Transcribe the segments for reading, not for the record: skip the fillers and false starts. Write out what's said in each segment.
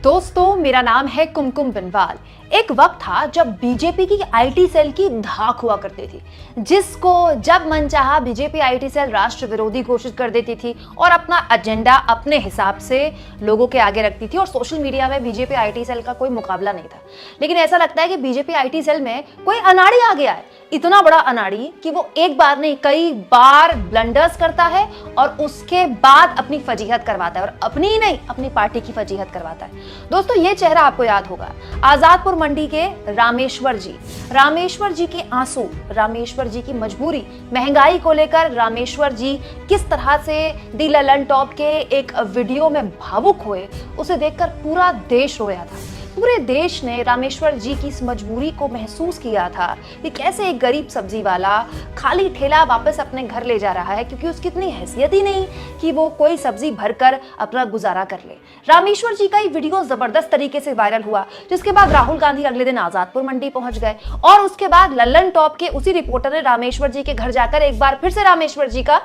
दोस्तों, मेरा नाम है कुमकुम बिनवाल। एक वक्त था जब बीजेपी की आईटी सेल की धाक हुआ करती थी, जिसको जब मन चाहा बीजेपी आईटी सेल राष्ट्र विरोधी घोषित कर देती थी और अपना एजेंडा अपने हिसाब से लोगों के आगे रखती थी और सोशल मीडिया में बीजेपी आईटी सेल का कोई मुकाबला नहीं था। लेकिन ऐसा लगता है कि बीजेपी आईटी सेल में कोई अनाड़ी आ गया है, इतना बड़ा अनाड़ी कि वो एक बार नहीं कई बार ब्लंडर्स करता है और उसके बाद अपनी फजीहत करवाता है, और अपनी ही नहीं अपनी पार्टी की फजीहत करवाता है। दोस्तों, ये चेहरा आपको याद होगा, आजादपुर मंडी के रामेश्वर जी के आंसू, रामेश्वर जी की मजबूरी, महंगाई को लेकर रामेश्वर जी किस तरह से दी ललन टॉप के एक वीडियो में भावुक हुए, उसे देखकर पूरा देश रोया था। पूरे देश ने रामेश्वर जी की इस मजबूरी को महसूस किया था कि कैसे एक गरीब सब्जी वाला खाली ठेला वापस अपने घर ले जा रहा है, क्योंकि उसकी इतनी हैसियत ही नहीं कि वो कोई सब्जी भरकर अपना गुजारा कर ले। रामेश्वर जी का ये वीडियो जबरदस्त तरीके से वायरल हुआ, जिसके बाद राहुल गांधी अगले दिन आजादपुर मंडी पहुंच गए और उसके बाद लल्लन टॉप के उसी रिपोर्टर ने रामेश्वर जी के घर जाकर एक बार फिर से रामेश्वर जी का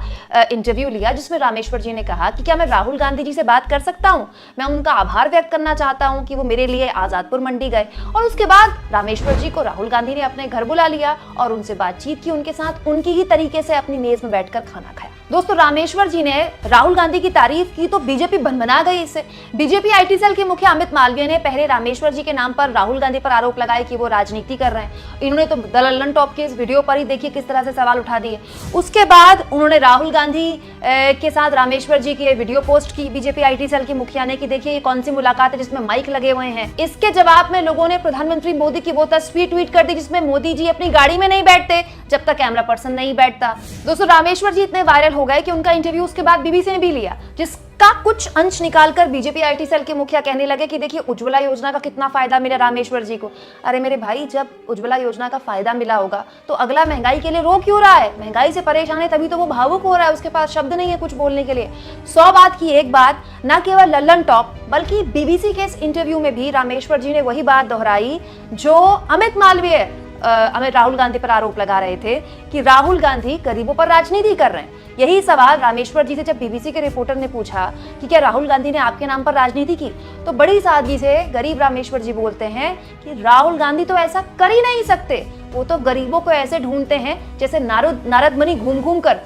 इंटरव्यू लिया, जिसमें रामेश्वर जी ने कहा कि क्या मैं राहुल गांधी जी से बात कर सकता हूं, मैं उनका आभार व्यक्त करना चाहता हूं कि वो मेरे लिए आजादपुर मंडी गए। और उसके बाद रामेश्वर जी को राहुल गांधी ने अपने घर बुला लिया और उनसे बातचीत की, उनके साथ उनकी ही तरीके से अपनी मेज में बैठकर खाना खाया। दोस्तों, रामेश्वर जी ने राहुल गांधी की तारीफ की तो बीजेपी बनबना गई इससे। बीजेपी आईटी सेल के मुखिया अमित मालवीय ने पहले रामेश्वर जी के नाम पर राहुल गांधी पर आरोप लगाए कि वो राजनीति कर रहे हैं। इन्होंने तो लल्लन टॉप के इस वीडियो पर ही देखिए किस तरह से सवाल उठा दिए। उसके बाद उन्होंने राहुल गांधी के साथ रामेश्वर जी की वीडियो पोस्ट की बीजेपी आईटी सेल के मुखिया ने कि देखिए ये कौन सी मुलाकात है जिसमें माइक लगे हुए हैं। इसके जवाब में लोगों ने प्रधानमंत्री मोदी की वो तस्वीर ट्वीट कर दी जिसमें मोदी जी अपनी गाड़ी में नहीं बैठते जब तक कैमरा पर्सन नहीं बैठता। दोस्तों, रामेश्वर जी इतने वायरल हो गए कि उनका इंटरव्यू उसके बाद बीबीसी ने भी लिया, जिसका कुछ अंश निकालकर बीजेपी आईटी सेल के मुखिया कहने लगे कि देखिए उज्ज्वला योजना का कितना फायदा मिला रामेश्वर जी को। अरे मेरे भाई, जब उज्ज्वला योजना का फायदा मिला होगा तो अगला महंगाई के लिए रो क्यों रहा है? महंगाई से परेशान है तभी तो वो भावुक हो रहा है, उसके पास शब्द नहीं है कुछ बोलने के लिए। 100 बात की एक बात, न केवल लल्लन टॉप बल्कि बीबीसी के इस इंटरव्यू में भी रामेश्वर जी ने वही बात दोहराई जो अमित मालवीय राहुल गांधी पर आरोप लगा रहे थे कि राहुल गांधी गरीबों पर राजनीति कर रहे हैं। यही सवाल रामेश्वर जी से जब बीबीसी के रिपोर्टर ने पूछा कि क्या राहुल गांधी ने आपके नाम पर राजनीति की, तो बड़ी सादगी से गरीब रामेश्वर जी बोलते हैं कि राहुल गांधी तो ऐसा कर ही नहीं सकते, वो तो गरीबों को ऐसे ढूंढते हैं जैसे नारद मुनि घूम घूम कर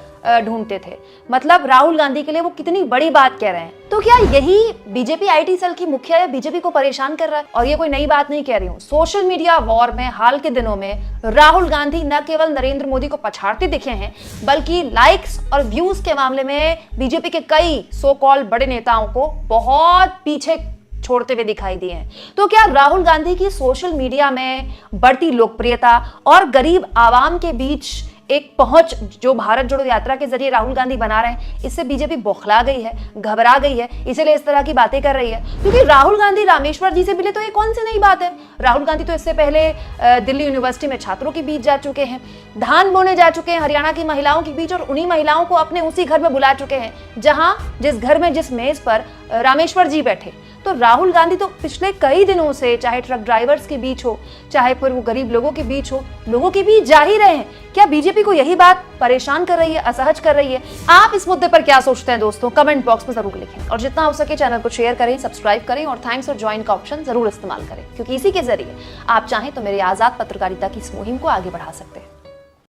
ढूंढते थे। मतलब राहुल गांधी के लिए वो कितनी बड़ी बात कह रहे हैं। तो क्या यही बीजेपी आईटी सेल की मुखिया या बीजेपी को परेशान कर रहा है? और ये कोई नई बात नहीं कह रही हूँ। सोशल मीडिया वॉर में हाल के दिनों में राहुल गांधी न केवल नरेंद्र मोदी को पछाड़ते दिखे हैं, बल्कि लाइक्स और व्यूज के मामले में बीजेपी के कई सो कॉल्ड बड़े नेताओं को बहुत पीछे छोड़ते हुए दिखाई दिए हैं। तो क्या राहुल गांधी की सोशल मीडिया में बढ़ती लोकप्रियता और गरीब आवाम के बीच एक पहुंच जो भारत जोड़ो यात्रा के जरिए राहुल गांधी बना रहे हैं, इससे बीजेपी बौखला गई है, घबरा गई है, इसीलिए इस तरह की बातें कर रही है? क्योंकि राहुल गांधी रामेश्वर जी से मिले तो ये कौन सी नई बात है? राहुल गांधी तो इससे पहले दिल्ली यूनिवर्सिटी में छात्रों के बीच जा चुके हैं, धान बोने जा चुके हैं हरियाणा की महिलाओं के बीच, और उन्हीं महिलाओं को अपने उसी घर में बुला चुके हैं जहां जिस घर में जिस मेज पर रामेश्वर जी बैठे। तो राहुल गांधी तो पिछले कई दिनों से चाहे ट्रक ड्राइवर्स के बीच हो, चाहे फिर वो गरीब लोगों के बीच हो, लोगों के बीच जा ही रहे हैं। क्या बीजेपी को यही बात परेशान कर रही है, असहज कर रही है? आप इस मुद्दे पर क्या सोचते हैं दोस्तों? कमेंट बॉक्स में जरूर लिखें और जितना हो सके चैनल को शेयर करें, सब्सक्राइब करें और थैंक्स और ज्वाइन का ऑप्शन जरूर इस्तेमाल करें, क्योंकि इसी के जरिए आप चाहें तो मेरी आजाद पत्रकारिता की इस मुहिम को आगे बढ़ा सकते हैं।